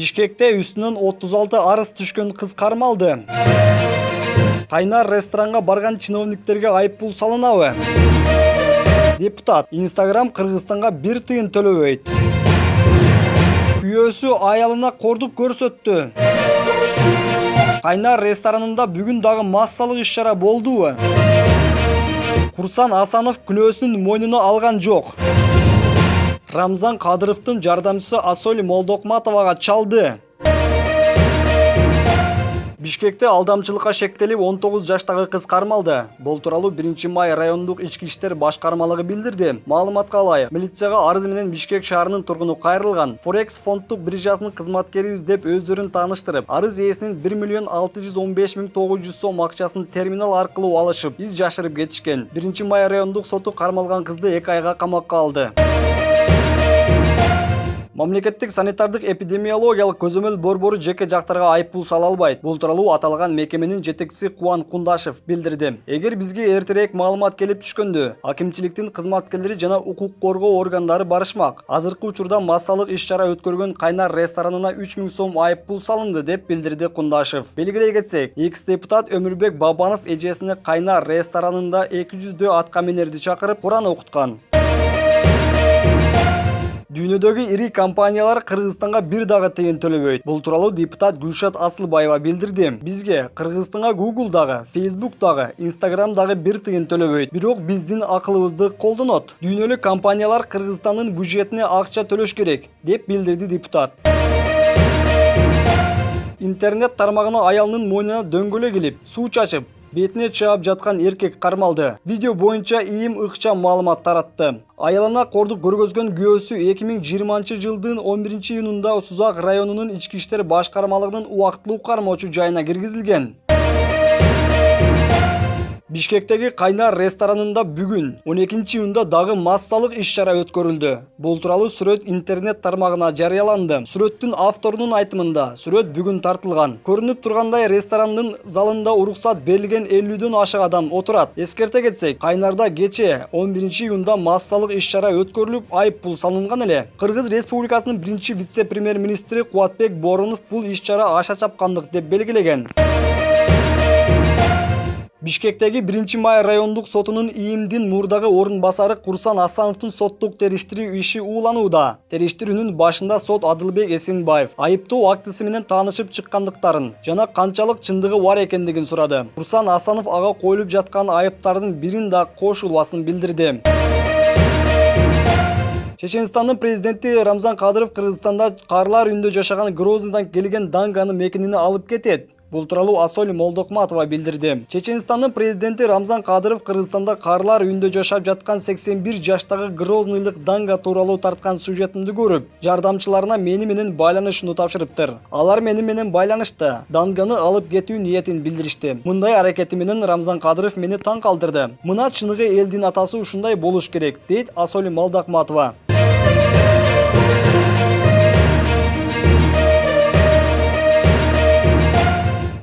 Бишкекте үстүнөн 36 арыз түшкөн кыз кармалды. Кайнар ресторанга барган чиновниктерге айыппул салынабы? Депутат Instagram Кыргызстанга 1 тыйын төлөбөйт. Күйөөсү аялына кордук көрсөттү. Кайнар ресторанында бүгүн дагы массалык иш-чара болдубу? Курсан Асанов күнөөсүнүн мойнуна алган жок. Рамзан Кадыровдун жардамчысы Асоль Молдокматовага чалды. Бишкекте алдамчылыкка шектелип 19 жаштагы кыз кармалды. Бул тууралуу 1-май райондук ички иштер башкармалыгы билдирди. Маалыматка ылайык, милицияга арыз менен Бишкек шаарынын тургуну кайрылган. Forex фонддук биржасынын кызматкерибиз деп өздөрүн тааныштырып, арыз ээсинин 1.615.900 сом акчасын терминал аркылуу алышып, из жашырып кетишкен. 1-май райондук соту кармалган кызды 2 айга камакка алды. Мамлекеттик санитардык эпидемиологиялык көзөмөл борбору жеке жактарга айыппул сала албайт. Бул тууралуу аталган мекеменин жетекчиси Кубан Кундашев билдирди. Эгер бизге эртерээк маалымат келип түшкөндө, акимчиликтин кызматкерлери жана укук коргоо органдары барышмак. Азыркы учурда массалык иш-чара өткөргөн Кайнар ресторанына 3000 сом айыппул салынды деп билдирди Кундашев. Белгилей кетсек, экс-депутат Өмүрбек Бабанов эжесине Кайнар ресторанында 200 атка минерди чакырып Куран окуткан. Дүйнөдөгү ири компаниялар Кыргызстанга бир дагы тыйын төлөбөйт. Бул тууралуу депутат Гүлшат Асылбаева билдирди. Бизге Кыргызстанга Google дагы, Facebook дагы, Instagram дагы бир тыйын төлөбөйт. Бирок биздин акылыбызды колдонот. Дүйнөлүк компаниялар Кыргызстандын бюджетине акча төлөш керек, деп билдирди депутат. Интернет тармагына аялынын мойнуна дөңгөлөк илип, суу чачып, бетине чаап жаткан эркек кармалды. Видео боюнча ИИМ ыкчам маалымат таратты. Аялына кордук көргөзгөн күйөөсү 2020-жылдын 11-июнунда Сузак районунун ички иштер башкармалыгынын убактылуу кармоочу жайына киргизилген. Бишкектеги Кайнар ресторанында бүгүн 12-июнда дагы массалык иш-чара өткөрүлдү. Бул тууралуу сүрөт интернет тармагына жарыяланды. Сүрөттүн авторунун айтымында, сүрөт бүгүн тартылган. Көрүнүп тургандай ресторандын залында уруксат берилген 50дөн ашык адам отурат. Эскерте кетсек, Кайнарда кечээ 11-июнда массалык иш-чара өткөрүлүп, айыппул салынган эле. Кыргыз Республикасынын биринчи вице-премьер-министри Кубатбек Боронов бул иш-чара аша чапкандык деп белгилеген. Бишкектеги 1-май райондук сотунун ИИМдин мурдагы орун басары Курсан Асановдун соттук териштирүү иши ууланууда. Териштирүүнүн башында сот Адылбек Эсенбаев айыптоо актысы менен таанышып чыккандыктарын жана канчалык чындыгы бар экендигин сурады. Курсан Асанов ага коюлуп жаткан айыптардын бирин да кошулбасын билдирди. Чеченстандын президенти Рамзан Кадыров Кыргызстанда карлар үйүндө жашаган Грозныйдан келген Данганы мекенине алып кетет. Бул тууралуу Асоль Молдокматова билдирди. Чеченстандын президенти Рамзан Кадыров Кыргызстанда карлар үйүндө жашап жаткан 81 жаштагы Грознылык Данга тууралуу тарткан сюжетимди көрүп, жардамчыларына мени менен байланышууну тапшырыптыр. Алар мени менен байланышты. Данганы алып кетүү ниетин билдиришти. Мындай аракети менен Рамзан Кадыров мени таң калтырды. Мына чыныгы элдин атасы ушундай болуш керек, дейт Асоль Молдокматова.